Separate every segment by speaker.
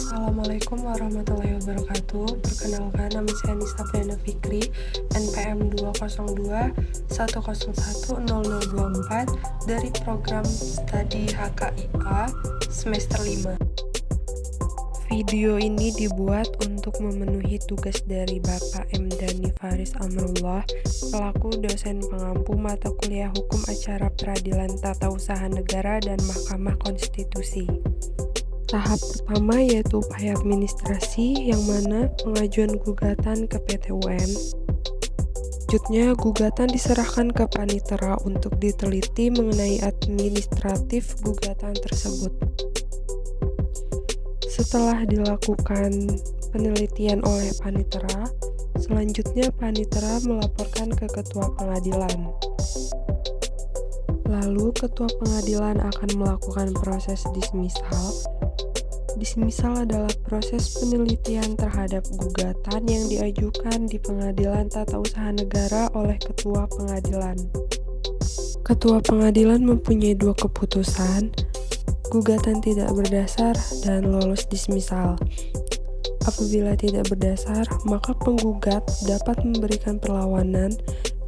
Speaker 1: Assalamualaikum warahmatullahi wabarakatuh. Perkenalkan, nama saya Nisa Priana Fikri, NPM 202-101-0024 dari program studi HKIA semester 5. Video ini dibuat untuk memenuhi tugas dari Bapak M. Dhani Faris Amrullah selaku dosen pengampu mata kuliah Hukum Acara Peradilan Tata Usaha Negara dan Mahkamah Konstitusi. Tahap pertama yaitu upaya administrasi, yang mana pengajuan gugatan ke PT UN. Selanjutnya, gugatan diserahkan ke Panitera untuk diteliti mengenai administratif gugatan tersebut. Setelah dilakukan penelitian oleh Panitera, selanjutnya Panitera melaporkan ke Ketua Pengadilan. Lalu, Ketua Pengadilan akan melakukan proses dismisal. Dismisal adalah proses penelitian terhadap gugatan yang diajukan di Pengadilan Tata Usaha Negara oleh Ketua Pengadilan. Ketua Pengadilan mempunyai dua keputusan, gugatan tidak berdasar dan lolos dismisal. Apabila tidak berdasar, maka penggugat dapat memberikan perlawanan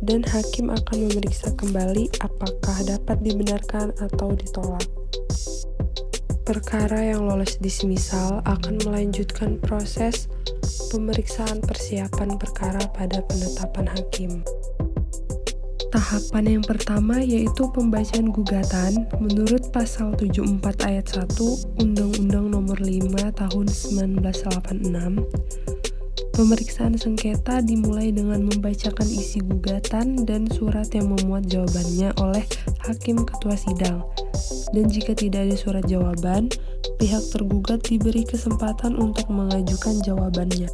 Speaker 1: dan hakim akan memeriksa kembali apakah dapat dibenarkan atau ditolak. Perkara yang lolos dismisal akan melanjutkan proses pemeriksaan persiapan perkara pada penetapan hakim. Tahapan yang pertama yaitu pembacaan gugatan menurut pasal 74 ayat 1 Undang-Undang Nomor 5 Tahun 1986. Pemeriksaan sengketa dimulai dengan membacakan isi gugatan dan surat yang memuat jawabannya oleh hakim ketua sidang. Dan jika tidak ada surat jawaban, pihak tergugat diberi kesempatan untuk mengajukan jawabannya.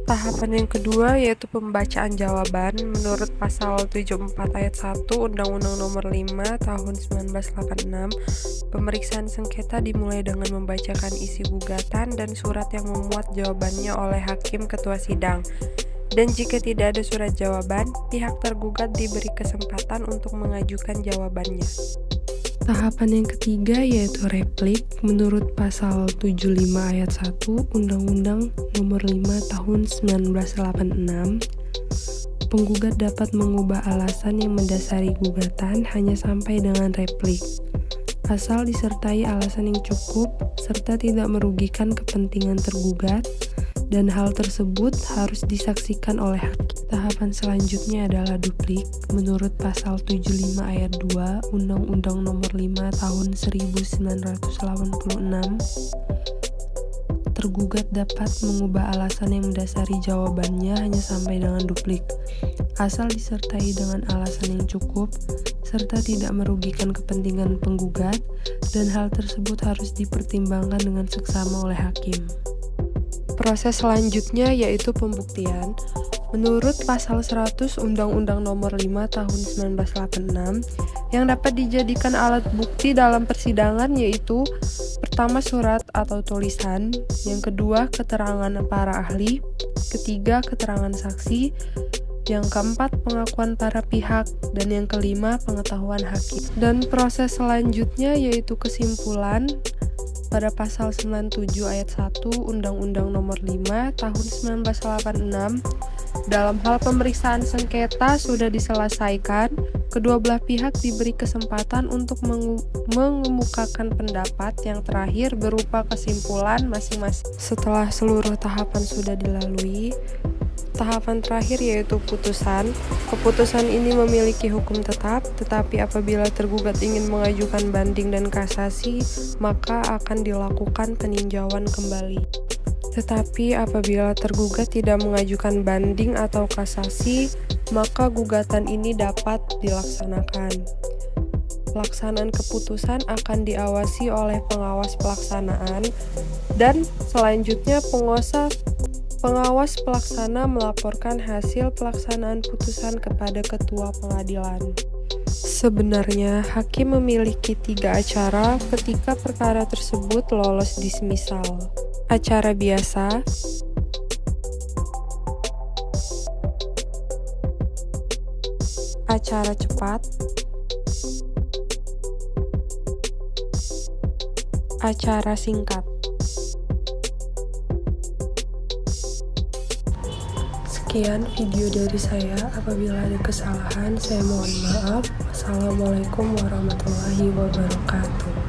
Speaker 1: Tahapan yang kedua yaitu pembacaan jawaban menurut pasal 74 ayat 1 Undang-Undang Nomor 5 Tahun 1986. Pemeriksaan sengketa dimulai dengan membacakan isi gugatan dan surat yang memuat jawabannya oleh hakim ketua sidang. Dan jika tidak ada surat jawaban, pihak tergugat diberi kesempatan untuk mengajukan jawabannya. Tahapan yang ketiga yaitu replik menurut pasal 75 ayat 1 Undang-Undang Nomor 5 Tahun 1986. Penggugat dapat mengubah alasan yang mendasari gugatan hanya sampai dengan replik, asal disertai alasan yang cukup serta tidak merugikan kepentingan tergugat, dan hal tersebut harus disaksikan oleh hakim. Tahapan selanjutnya adalah duplik menurut pasal 75 ayat 2 Undang-Undang Nomor 5 Tahun 1986. Tergugat dapat mengubah alasan yang mendasari jawabannya hanya sampai dengan duplik, asal disertai dengan alasan yang cukup serta tidak merugikan kepentingan penggugat, dan hal tersebut harus dipertimbangkan dengan seksama oleh hakim. Proses selanjutnya yaitu pembuktian. Menurut pasal 100 Undang-Undang Nomor 5 Tahun 1986, yang dapat dijadikan alat bukti dalam persidangan yaitu pertama surat atau tulisan, yang kedua keterangan para ahli, ketiga keterangan saksi, yang keempat pengakuan para pihak, dan yang kelima pengetahuan hakim. Dan proses selanjutnya yaitu kesimpulan pada pasal 97 ayat 1 Undang-Undang Nomor 5 Tahun 1986. Dalam hal pemeriksaan sengketa sudah diselesaikan, kedua belah pihak diberi kesempatan untuk mengemukakan pendapat yang terakhir berupa kesimpulan masing-masing. Setelah seluruh tahapan sudah dilalui, tahapan terakhir yaitu putusan. Keputusan ini memiliki hukum tetap, tetapi apabila tergugat ingin mengajukan banding dan kasasi, maka akan dilakukan peninjauan kembali. Tetapi apabila tergugat tidak mengajukan banding atau kasasi, maka gugatan ini dapat dilaksanakan. Pelaksanaan keputusan akan diawasi oleh pengawas pelaksanaan, dan selanjutnya pengawas pelaksana melaporkan hasil pelaksanaan putusan kepada ketua pengadilan. Sebenarnya, hakim memiliki 3 acara ketika perkara tersebut lolos dismisal. Acara biasa, acara cepat, acara singkat. Sekian video dari saya. Apabila ada kesalahan, saya mohon maaf. Wassalamualaikum warahmatullahi wabarakatuh.